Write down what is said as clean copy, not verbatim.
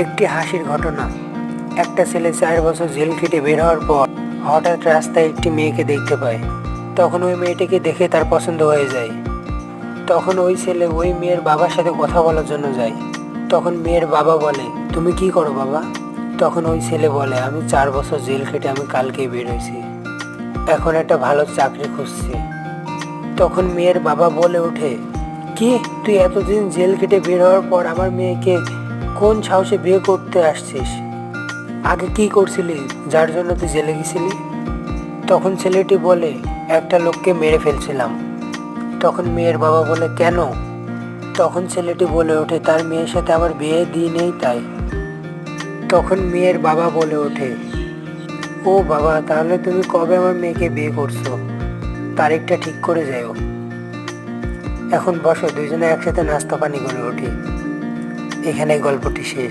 একটি হাসির ঘটনা। একটা ছেলে 4 বছর জেল খেটে বের হওয়ার পর হঠাৎ রাস্তায় একটি মেয়েকে দেখতে পায়। তখন ওই মেয়েটিকে দেখে তার পছন্দ হয়ে যায়। তখন ওই ছেলে ওই মেয়ের বাবার সাথে কথা বলার জন্য যায়। তখন মেয়ের বাবা বলে, তুমি কি করো বাবা? তখন ওই ছেলে বলে, আমি 4 বছর জেল খেটে আমি কালকেই বের হয়েছি, এখন একটা ভালো চাকরি খুঁজছি। তখন মেয়ের বাবা বলে ওঠে, কি, তুই এতদিন জেল কেটে বের হওয়ার পর আমার মেয়েকে কোন সাহসে বিয়ে করতে আসছিস? আগে কি করছিলি যার জন্য তুই জেলে গেছিলি? তখন ছেলেটি বলে, একটা লোককে মেরে ফেলছিলাম। তখন মেয়ের বাবা বলে, কেন? তখন ছেলেটি বলে ওঠে, তার মেয়ের সাথে আমার বিয়ে দিই নেই তাই। তখন মেয়ের বাবা বলে ওঠে, ও বাবা, তাহলে তুমি কবে আমার মেয়েকে বিয়ে করছো? তারিখটা ঠিক করে যাও। এখন বসো, দুইজনে একসাথে নাস্তা পানি করে উঠি। এখানে গল্পটি শেষ।